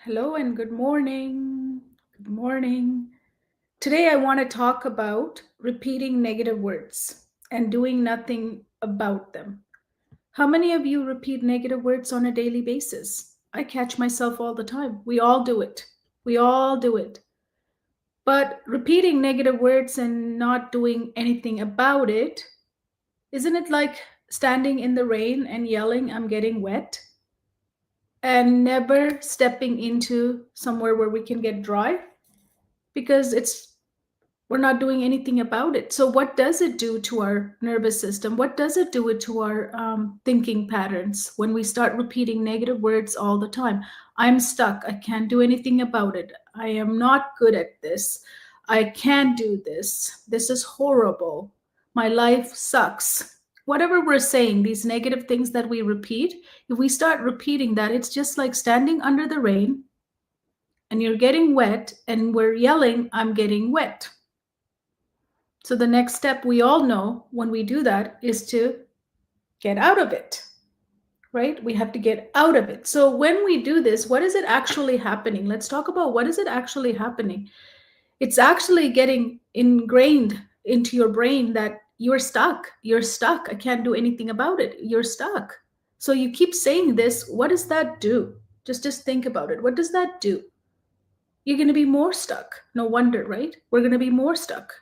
Hello and good morning. Good morning. Today I want to talk about repeating negative words and doing nothing about them. How many of you repeat negative words on a daily basis? I catch myself all the time. We all do it. We all do it. But repeating negative words and not doing anything about it, isn't it like standing in the rain and yelling, I'm getting wet? And never stepping into somewhere where we can get dry because it's we're not doing anything about it. So what does it do to our nervous system? What does it do it to our thinking patterns when we start repeating negative words all the time? I'm stuck. I can't do anything about it. I am not good at this. I can't do this. This is horrible. My life sucks. Whatever we're saying, these negative things that we repeat, if we start repeating that, it's just like standing under the rain and you're getting wet and we're yelling, I'm getting wet. So the next step we all know when we do that is to get out of it, right? We have to get out of it. So when we do this, what is it actually happening? Let's talk about what is it actually happening. It's actually getting ingrained into your brain that you're stuck. You're stuck. I can't do anything about it. You're stuck. So you keep saying this. What does that do? Just think about it. What does that do? You're going to be more stuck. No wonder, right? We're going to be more stuck.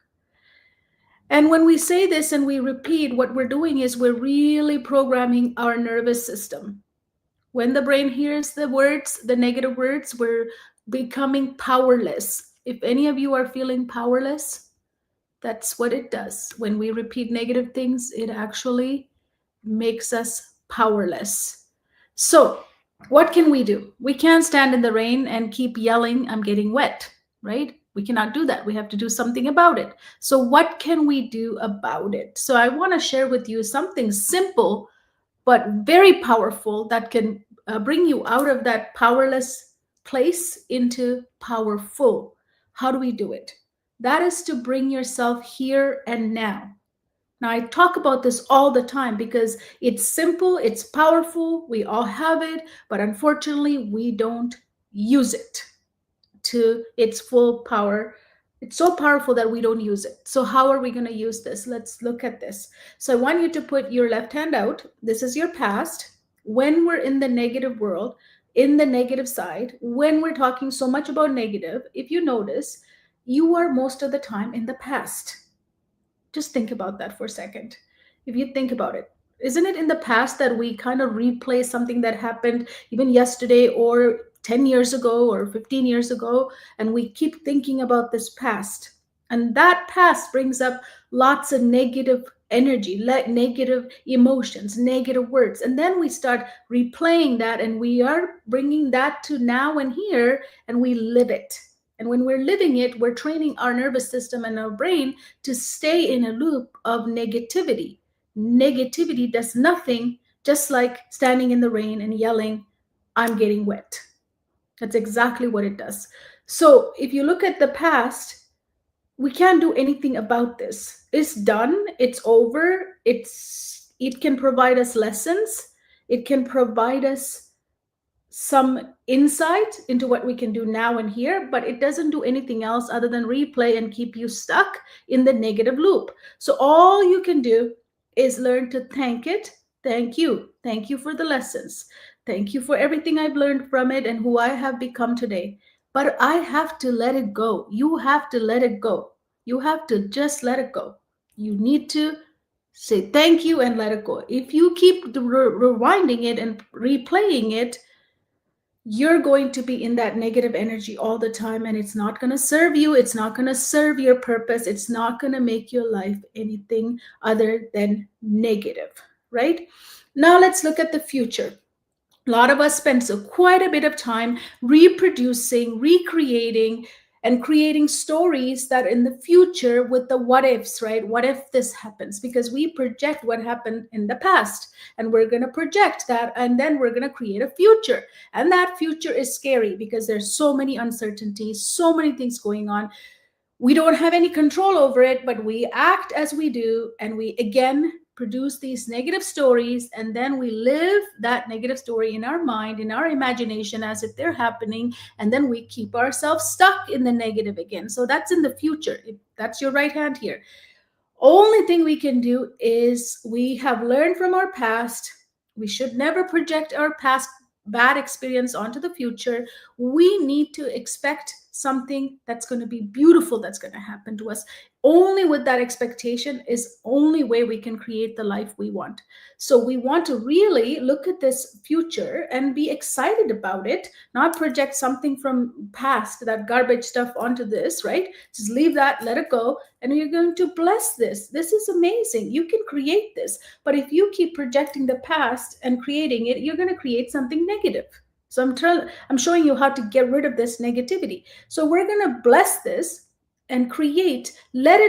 And when we say this and we repeat, what we're doing is we're really programming our nervous system. When the brain hears the words, the negative words, we're becoming powerless. If any of you are feeling powerless, that's what it does. When we repeat negative things, it actually makes us powerless. So, what can we do? We can't stand in the rain and keep yelling, I'm getting wet, right? We cannot do that. We have to do something about it. So, what can we do about it? So, I want to share with you something simple but very powerful that can bring you out of that powerless place into powerful. How do we do it? That is to bring yourself here and now. Now, I talk about this all the time because it's simple, it's powerful, we all have it, but unfortunately, we don't use it to its full power. It's so powerful that we don't use it. So, how are we going to use this? Let's look at this. So, I want you to put your left hand out. This is your past. When we're in the negative world, in the negative side, when we're talking so much about negative, if you notice, you are most of the time in the past. Just think about that for a second. If you think about it, isn't it in the past that we kind of replay something that happened even yesterday or 10 years ago or 15 years ago, and we keep thinking about this past? And that past brings up lots of negative energy, negative emotions, negative words. And then we start replaying that, and we are bringing that to now and here, and we live it. And when we're living it, we're training our nervous system and our brain to stay in a loop of negativity. Negativity does nothing, just like standing in the rain and yelling, I'm getting wet. That's exactly what it does. So if you look at the past, we can't do anything about this. It's done, it's over, it can provide us lessons, it can provide us some insight into what we can do now and here, but it doesn't do anything else other than replay and keep you stuck in the negative loop. So all you can do is learn to thank it. Thank you. Thank you for the lessons. Thank you for everything I've learned from it and who I have become today. But I have to let it go. You have to let it go. You have to just let it go. You need to say thank you and let it go. If you keep rewinding it and replaying it, you're going to be in that negative energy all the time, and it's not going to serve you. It's not going to serve your purpose. It's not going to make your life anything other than negative, right? Now let's look at the future. A lot of us spend quite a bit of time reproducing, recreating, and creating stories that in the future with the what ifs, right? What if this happens? Because we project what happened in the past, and we're going to project that, and then we're going to create a future. And that future is scary because there's so many uncertainties, so many things going on. We don't have any control over it, but we act as we do, and we again produce these negative stories, and then we live that negative story in our mind, in our imagination, as if they're happening, and then we keep ourselves stuck in the negative again. So that's in the future. That's your right hand here. Only thing we can do is we have learned from our past. We should never project our past bad experience onto the future. We need to expect something that's going to be beautiful that's going to happen to us. Only with that expectation is only way we can create the life we want. So we want to really look at this future and be excited about it, not project something from past, that garbage stuff onto this, right? Just leave that, let it go, and you're going to bless this. This is amazing. You can create this. But if you keep projecting the past and creating it, you're going to create something negative. So I'm showing you how to get rid of this negativity. So we're going to bless this and create. Let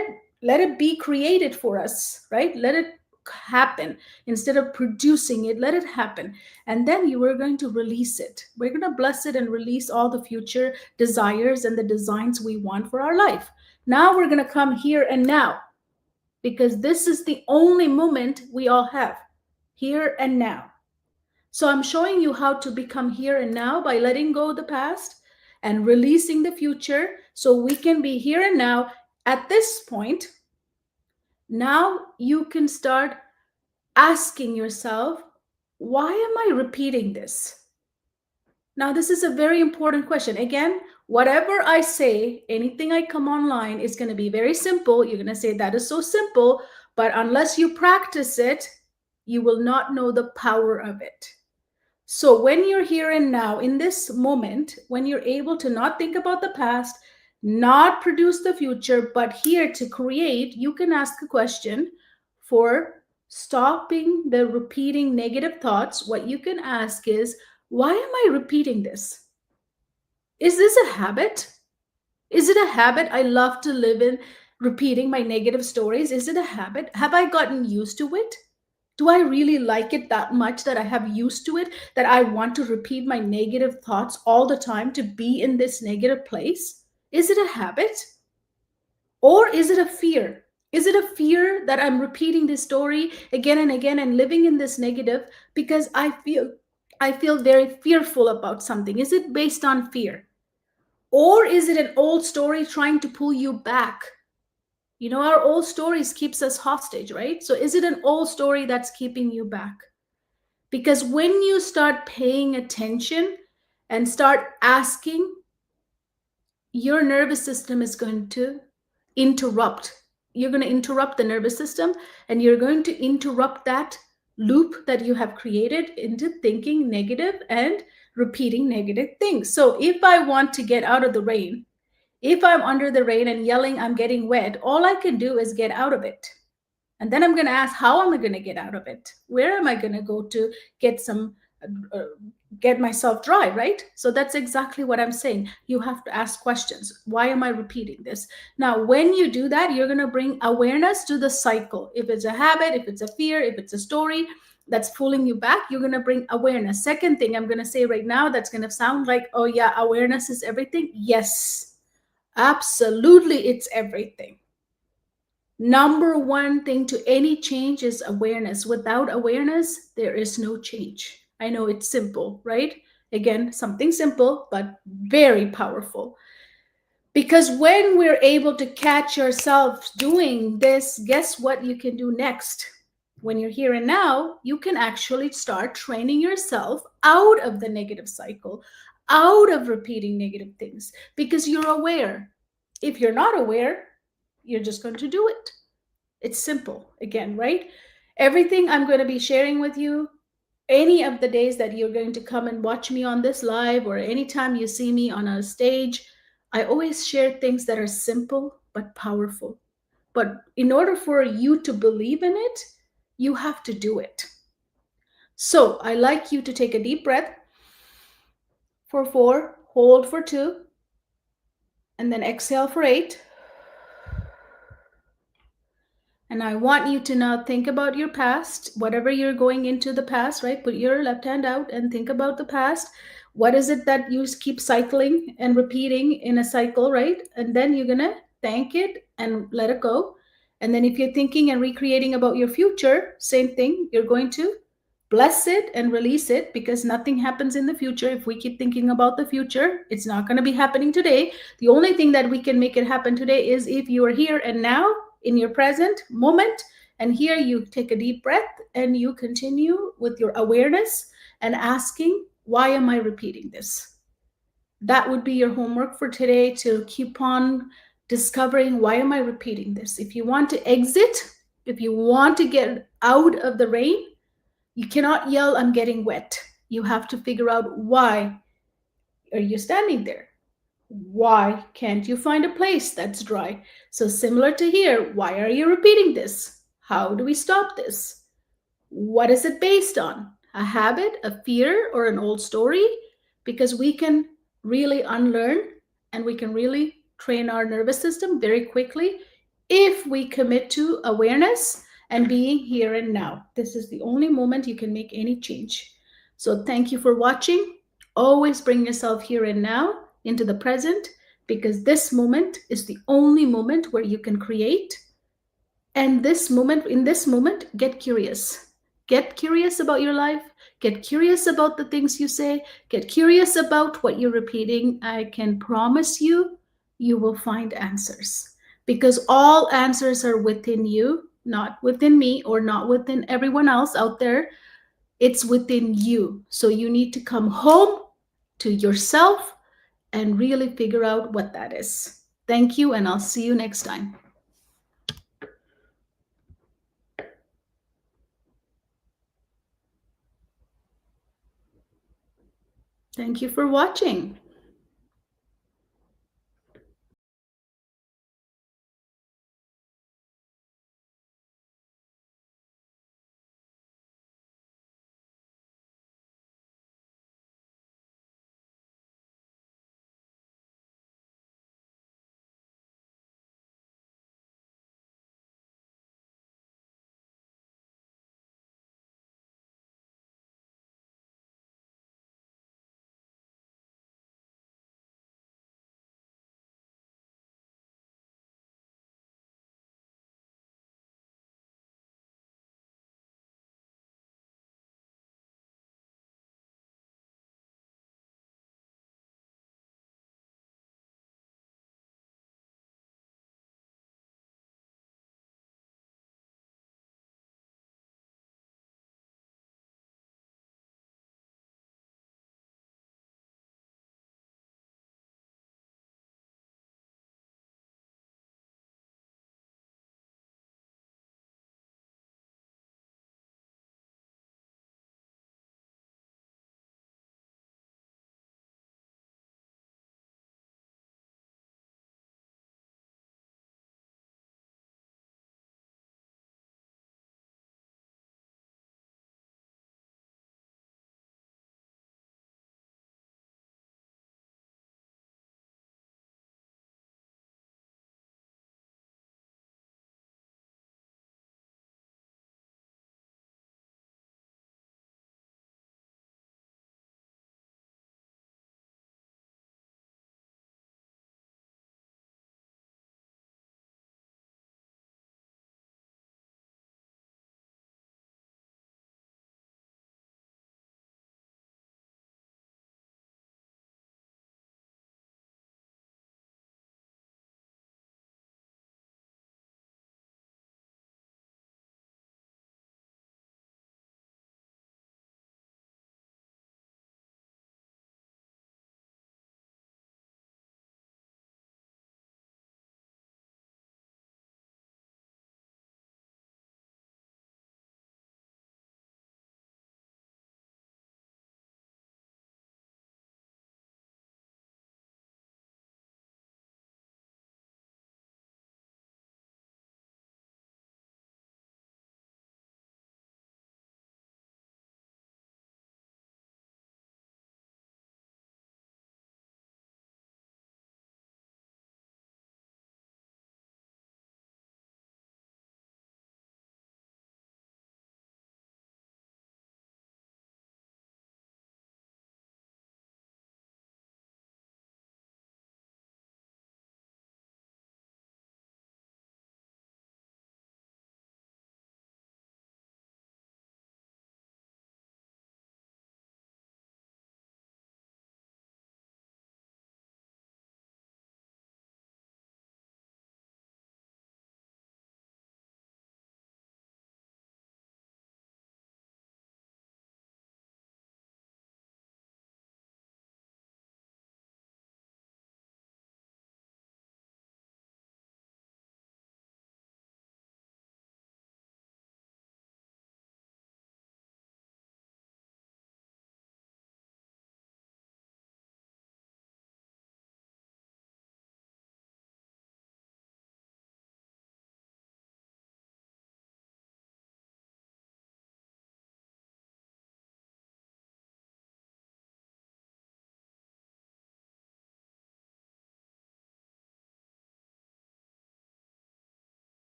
it be created for us, right? Let it happen. Instead of producing it, let it happen. And then you are going to release it. We're going to bless it and release all the future desires and the designs we want for our life. Now we're going to come here and now, because this is the only moment we all have, here and now. So I'm showing you how to become here and now by letting go of the past and releasing the future, so we can be here and now. At this point, now you can start asking yourself, why am I repeating this? Now, this is a very important question. Again, whatever I say, anything I come online is going to be very simple. You're going to say, that is so simple. But unless you practice it, you will not know the power of it. So when you're here and now, in this moment, when you're able to not think about the past, not produce the future, but here to create, you can ask a question for stopping the repeating negative thoughts. What you can ask is, why am I repeating this? Is this a habit? Is it a habit I love to live in, repeating my negative stories? Is it a habit? Have I gotten used to it? Do I really like it that much that I have used to it, that I want to repeat my negative thoughts all the time, to be in this negative place? Is it a habit? Or is it a fear? Is it a fear that I'm repeating this story again and again and living in this negative because I feel very fearful about something? Is it based on fear? Or is it an old story trying to pull you back? You know, our old stories keeps us hostage, right? So is it an old story that's keeping you back? Because when you start paying attention and start asking, your nervous system is going to interrupt. You're going to interrupt the nervous system, and you're going to interrupt that loop that you have created into thinking negative and repeating negative things. So if I want to get out of the rain, if I'm under the rain and yelling, I'm getting wet, all I can do is get out of it. And then I'm going to ask, how am I going to get out of it? Where am I going to go to get uh, get myself dry, right? So that's exactly what I'm saying. You have to ask questions. Why am I repeating this? Now, when you do that, you're going to bring awareness to the cycle. If it's a habit, if it's a fear, if it's a story that's pulling you back, you're going to bring awareness. Second thing I'm going to say right now, that's going to sound like, oh yeah, awareness is everything. Yes, absolutely, it's everything. Number one thing to any change is awareness. Without awareness, there is no change. I know it's simple, right? Again, something simple, but very powerful. Because when we're able to catch yourself doing this, guess what you can do next? When you're here and now, you can actually start training yourself out of the negative cycle, out of repeating negative things, because you're aware. If you're not aware, you're just going to do it. It's simple again, right? Everything I'm going to be sharing with you, any of the days that you're going to come and watch me on this live, or anytime you see me on a stage, I always share things that are simple but powerful. But in order for you to believe in it, you have to do it. So I like you to take a deep breath for 4, hold for 2, and then exhale for 8. And I want you to now think about your past, whatever you're going into the past, right? Put your left hand out and think about the past. What is it that you keep cycling and repeating in a cycle, right? And then you're going to thank it and let it go. And then if you're thinking and recreating about your future, same thing, you're going to bless it and release it, because nothing happens in the future. If we keep thinking about the future, it's not going to be happening today. The only thing that we can make it happen today is if you are here and now in your present moment. And here you take a deep breath and you continue with your awareness and asking, why am I repeating this? That would be your homework for today, to keep on discovering, why am I repeating this? If you want to exit, if you want to get out of the rain, you cannot yell, I'm getting wet. You have to figure out, why are you standing there? Why can't you find a place that's dry? So similar to here, why are you repeating this? How do we stop this? What is it based on? A habit, a fear, or an old story? Because we can really unlearn and we can really train our nervous system very quickly if we commit to awareness and being here and now. This is the only moment you can make any change. So thank you for watching. Always bring yourself here and now into the present, because this moment is the only moment where you can create. And in this moment, get curious. Get curious about your life. Get curious about the things you say. Get curious about what you're repeating. I can promise you, you will find answers, because all answers are within you, not within me or not within everyone else out there. It's within you. So you need to come home to yourself and really figure out what that is. Thank you, and I'll see you next time. Thank you for watching.